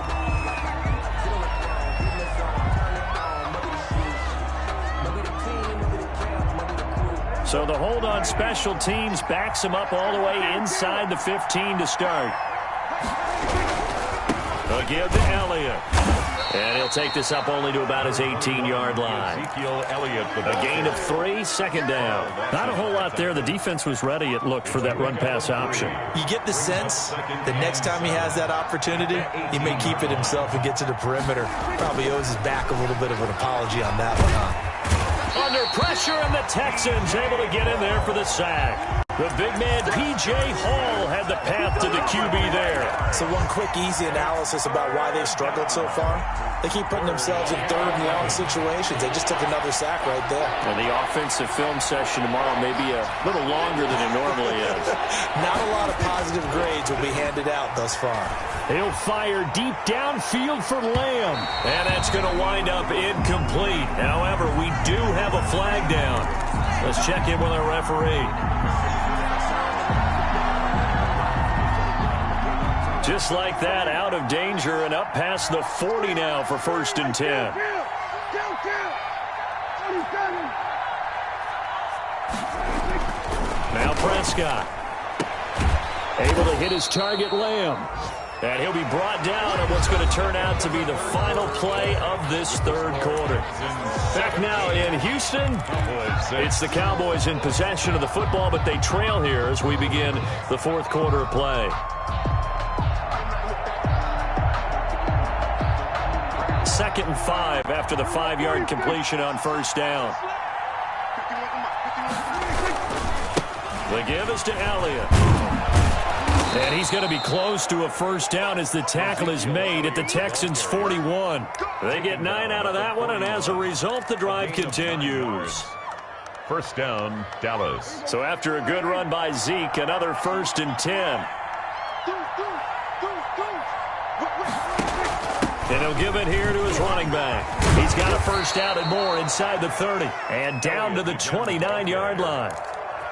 So the hold on special teams backs him up all the way inside the 15 to start. They'll give to Elliott. And he'll take this up only to about his 18-yard line. A gain of 3, 2nd down. Not a whole lot there. The defense was ready, it looked, for that run-pass option. You get the sense that next time he has that opportunity, he may keep it himself and get to the perimeter. Probably owes his back a little bit of an apology on that one, huh? Under pressure, and the Texans able to get in there for the sack. The big man, P.J. Hall, had the path to the QB there. So one quick, easy analysis about why they've struggled so far. They keep putting themselves in 3rd and long situations. They just took another sack right there. And the offensive film session tomorrow may be a little longer than it normally is. Not a lot of positive grades will be handed out thus far. He'll fire deep downfield for Lamb. And that's going to wind up incomplete. However, we do have a flag down. Let's check in with our referee. Just like that, out of danger and up past the 40 now for 1st and 10. Now Prescott. Able to hit his target, Lamb. And he'll be brought down on what's going to turn out to be the final play of this 3rd quarter. Back now in Houston, it's the Cowboys in possession of the football, but they trail here as we begin the 4th quarter of play. 2nd and 5 after the 5-yard completion on 1st down. The give is to Elliott. And he's going to be close to a 1st down as the tackle is made at the Texans' 41. They get 9 out of that one, and as a result, the drive continues. 1st down, Dallas. So after a good run by Zeke, another 1st and 10. And he'll give it here to his running back. He's got a 1st down and more inside the 30. And down to the 29-yard line.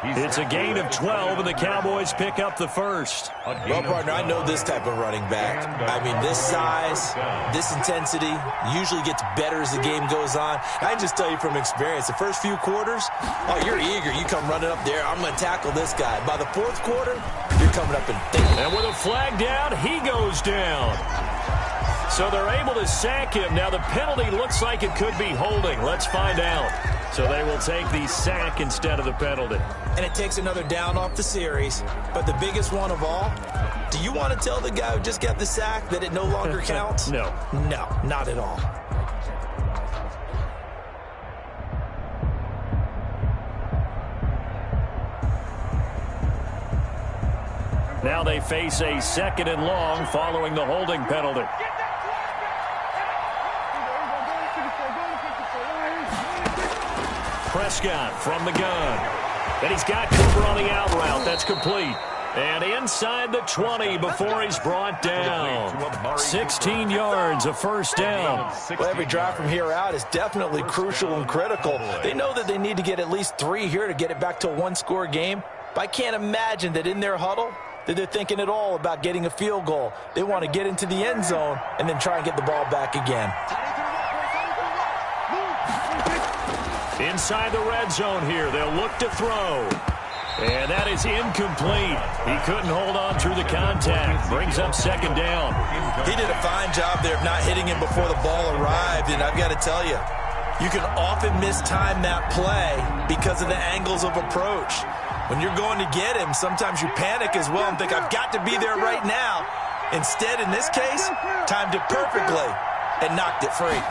It's a gain of 12, and the Cowboys pick up the first. Well, partner, I know this type of running back. I mean, this size, this intensity usually gets better as the game goes on. I can just tell you from experience, the first few quarters, oh, you're eager. You come running up there, I'm going to tackle this guy. By the fourth quarter, you're coming up and thinking. And with a flag down, he goes down. So they're able to sack him. Now the penalty looks like it could be holding. Let's find out. So they will take the sack instead of the penalty. And it takes another down off the series. But the biggest one of all, do you want to tell the guy who just got the sack that it no longer counts? No. No, not at all. Now they face a 2nd and long following the holding penalty. Prescott from the gun. And he's got Cooper on the out route. That's complete. And inside the 20 before he's brought down. 16 yards, a first down. Well, every drive from here out is definitely crucial and critical. They know that they need to get at least 3 here to get it back to a one-score game. But I can't imagine that in their huddle that they're thinking at all about getting a field goal. They want to get into the end zone and then try and get the ball back again. Inside the red zone here, they'll look to throw. And that is incomplete. He couldn't hold on through the contact. Brings up 2nd down. He did a fine job there of not hitting him before the ball arrived. And I've got to tell you, you can often mistime that play because of the angles of approach. When you're going to get him, sometimes you panic as well and think, I've got to be there right now. Instead, in this case, timed it perfectly and knocked it free.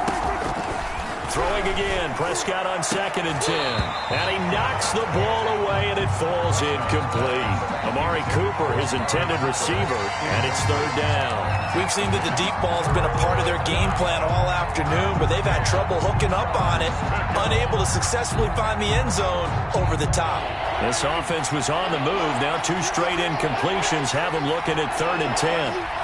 Throwing again, Prescott on 2nd and 10. And he knocks the ball away, and it falls incomplete. Amari Cooper, his intended receiver, and it's 3rd down. We've seen that the deep ball's been a part of their game plan all afternoon, but they've had trouble hooking up on it, unable to successfully find the end zone over the top. This offense was on the move. Now 2 straight incompletions have them looking at 3rd and 10.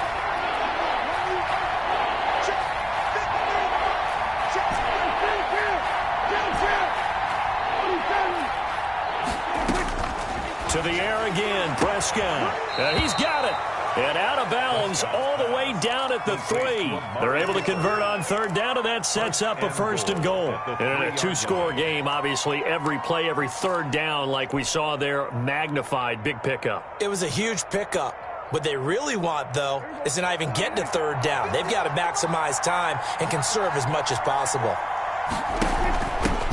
To the air again, Prescott. And he's got it. And out of bounds all the way down at the 3. They're able to convert on 3rd down, and that sets up a 1st and goal. And in a 2-score game, obviously, every play, every 3rd down, like we saw there, magnified, big pickup. It was a huge pickup. What they really want, though, is to not even get to 3rd down. They've got to maximize time and conserve as much as possible.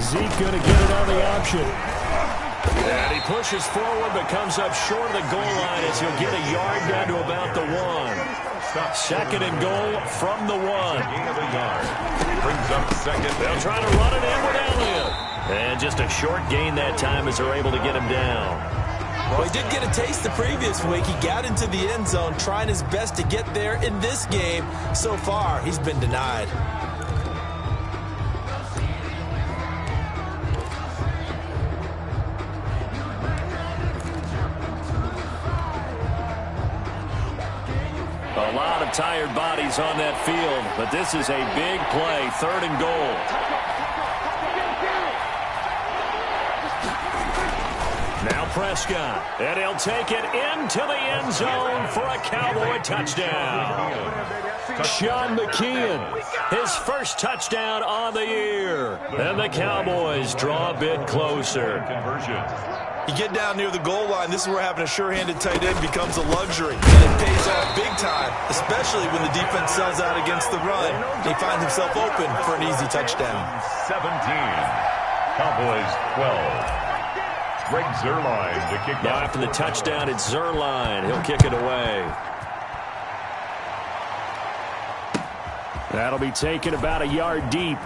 Zeke going to get it on the option. And he pushes forward, but comes up short of the goal line as he'll get a yard down to about the 1. 2nd and goal from the 1. Brings up 2nd. They'll try to run it in with Elliott. And just a short gain that time as they're able to get him down. Well, he did get a taste the previous week. He got into the end zone, trying his best to get there in this game. So far, he's been denied. A lot of tired bodies on that field, but this is a big play, 3rd and goal. Now Prescott, and he'll take it into the end zone for a Cowboy touchdown. Sean McKeon, his first touchdown on the year. And the Cowboys draw a bit closer. You get down near the goal line, this is where having a sure-handed tight end becomes a luxury. And it pays off big time, especially when the defense sells out against the run. He finds himself open for an easy touchdown. 17. Cowboys 12. Greg Zuerlein to kick now off. after the touchdown, it's Zuerlein. He'll kick it away. That'll be taken about a yard deep.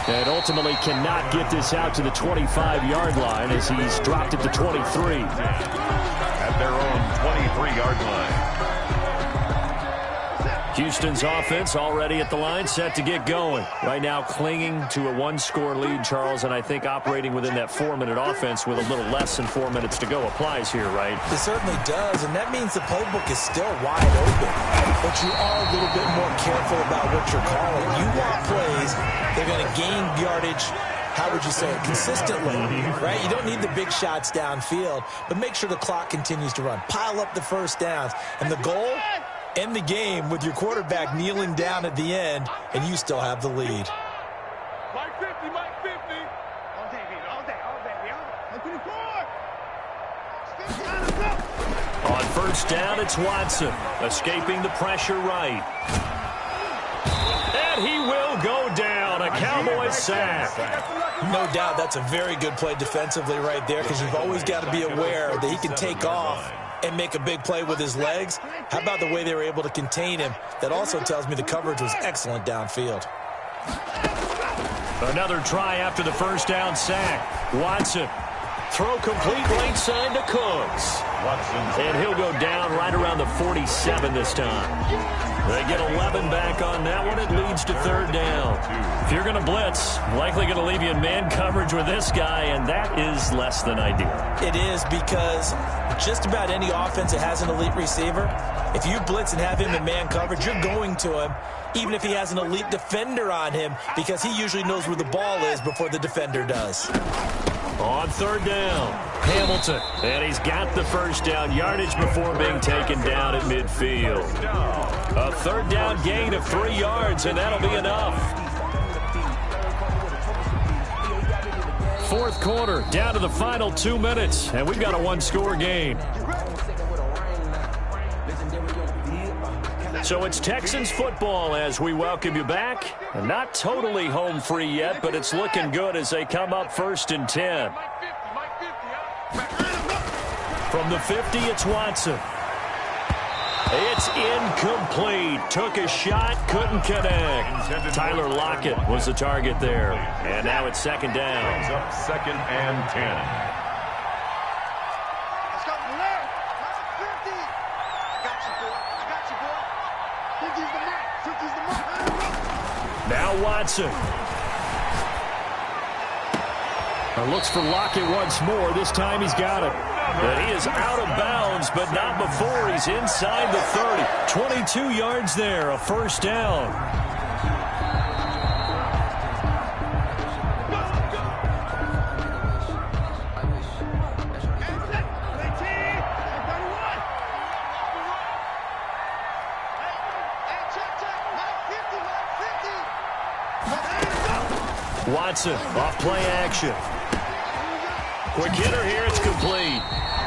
And ultimately cannot get this out to the 25-yard line as he's dropped it to 23. At their own 23-yard line. Houston's offense already at the line, set to get going. Right now clinging to a 1-score lead, Charles, and I think operating within that 4-minute offense with a little less than 4 minutes to go applies here, right? It certainly does, and that means the playbook is still wide open. But you are a little bit more careful about what you're calling. You want plays that are going to gain yardage how would you say it, consistently, right? You don't need the big shots downfield, but make sure the clock continues to run. Pile up the first downs. And the goal, end the game with your quarterback kneeling down at the end, and you still have the lead. Mike 50, Mike 50. All day, baby, all day, all day. Mike 24. On first down, it's Watson, escaping the pressure right. And he will go down, a Cowboys sack. No doubt that's a very good play defensively right there, because you've always got to be aware that he can take off and make a big play with his legs. How about the way they were able to contain him? That also tells me the coverage was excellent downfield. Another try after the first down sack. Watson, throw complete right side to Cooks. And he'll go down right around the 47 this time. They get 11 back on that one. It leads to third down. If you're going to blitz, likely going to leave you in man coverage with this guy, and that is less than ideal. It is, because just about any offense that has an elite receiver, if you blitz and have him in man coverage, you're going to him, even if he has an elite defender on him, because he usually knows where the ball is before the defender does. On third down, Hamilton. And he's got the first down yardage before being taken down at midfield. A third down gain of 3 yards, and that'll be enough. Fourth quarter, down to the final 2 minutes, and we've got a one-score game. So it's Texans football as we welcome you back. Not totally home free yet, but it's looking good as they come up first and 10. From the 50, it's Watson. It's incomplete. Took a shot, couldn't connect. Tyler Lockett was the target there. And now it's second down. Brings up second and 10. Now Watson. Looks for Lockett once more. This time he's got it. But he is out of bounds, but not before he's inside the 30. 22 yards there, a first down. Watson off play action. Quick hitter here, it's complete.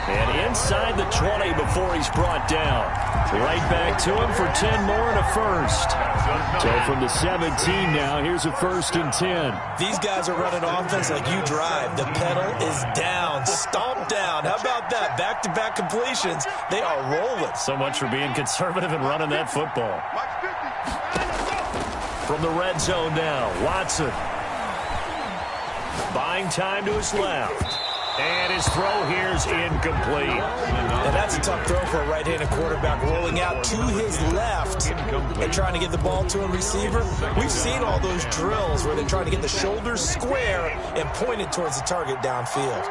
And inside the 20 before he's brought down. Right back to him for 10 more and a first. So from the 17 now, here's a first and 10. These guys are running offense like you drive. The pedal is down, stomped down. How about that? Back-to-back completions. They are rolling. So much for being conservative and running that football. From the red zone now, Watson. Buying time to his left. And his throw here is incomplete. And that's a tough throw for a right-handed quarterback, rolling out to his left and trying to get the ball to a receiver. We've seen all those drills where they're trying to get the shoulders square and pointed towards the target downfield.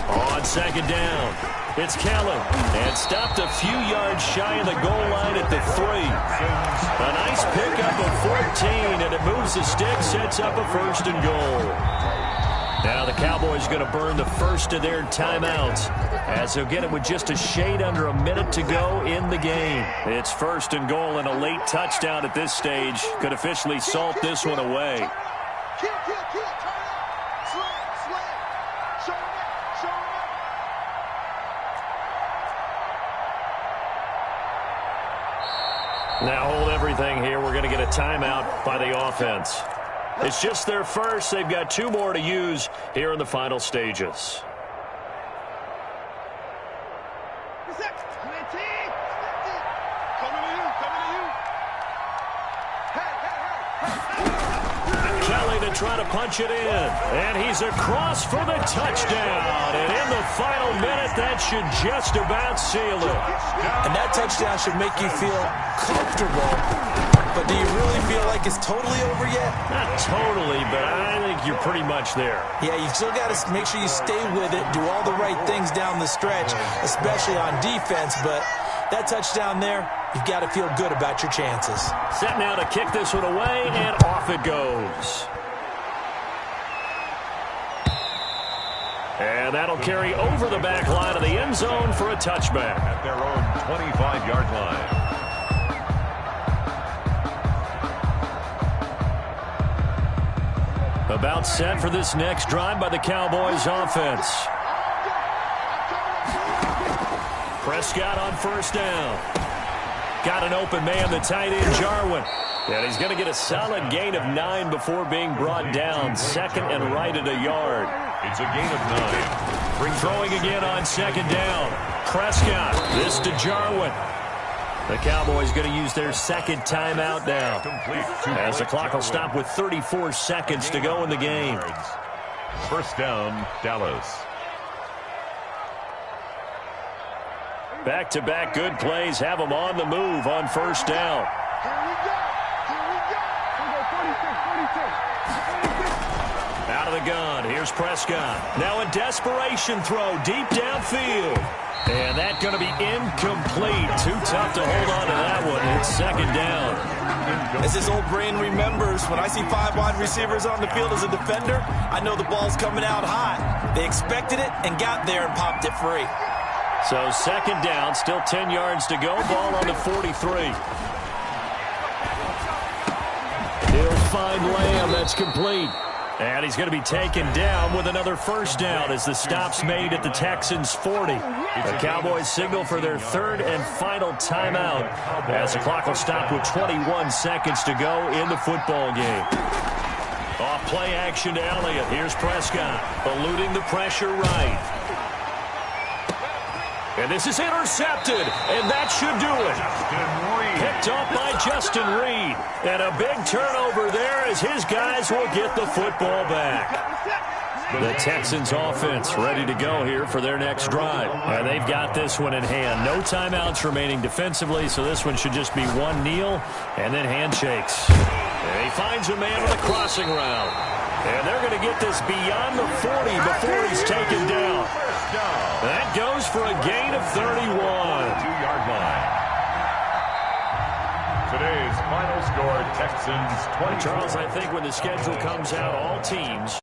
On second down, it's Kellen, and stopped a few yards shy of the goal line at the 3. A nice pickup of 14, and it moves the stick, sets up a first and goal. Now the Cowboys going to burn the first of their timeouts, as they'll get it with just a shade under a minute to go in the game. It's first and goal, and a late touchdown at this stage could officially salt this one away. Now hold everything here. We're going to get a timeout by the offense. It's just their first. They've got 2 more to use here in the final stages. Kelly to try to punch it in. And he's across for the touchdown. And in the final minute, that should just about seal it. And that touchdown should make you feel comfortable. But do you really feel like it's totally over yet? Not totally, but I think you're you're pretty much there. Yeah, you still got to make sure you stay with it, do all the right things down the stretch, especially on defense. But that touchdown there, you've got to feel good about your chances. Set now to kick this one away, and off it goes. And that'll carry over the back line of the end zone for a touchback. At their own 25-yard line. About set for this next drive by the Cowboys offense. Prescott on first down. Got an open man, the tight end, Jarwin. And he's going to get a solid gain of 9 before being brought down. Second and right at a yard. It's a gain of 9. Throwing again on second down. Prescott. This to Jarwin. The Cowboys going to use their second timeout now, as the clock will stop with 34 seconds to go in the game. First down, Dallas. Back-to-back good plays have them on the move on first down. Out of the gun, here's Prescott. Now a desperation throw deep downfield. And that's going to be incomplete. Too tough to hold on to that one. It's second down. As his old brain remembers, when I see 5 wide receivers on the field as a defender, I know the ball's coming out high. They expected it and got there and popped it free. So second down, still 10 yards to go. Ball on the 43. He'll find Lamb. That's complete. And he's going to be taken down with another first down as the stop's made at the Texans' 40. The Cowboys signal for their third and final timeout as the clock will stop with 21 seconds to go in the football game. Off play action to Elliott. Here's Prescott, eluding the pressure right. And this is intercepted, and that should do it. Picked up by Justin Reed. And a big turnover there as his guys will get the football back. The Texans offense ready to go here for their next drive. And they've got this one in hand. No timeouts remaining defensively, so this one should just be one kneel and then handshakes. And he finds a man with a crossing route. And they're going to get this beyond the 40 before he's taken down. That goes for a gain of 31. 2-yard line. Today's final score, Texans 20. Charles, I think when the schedule comes out, all teams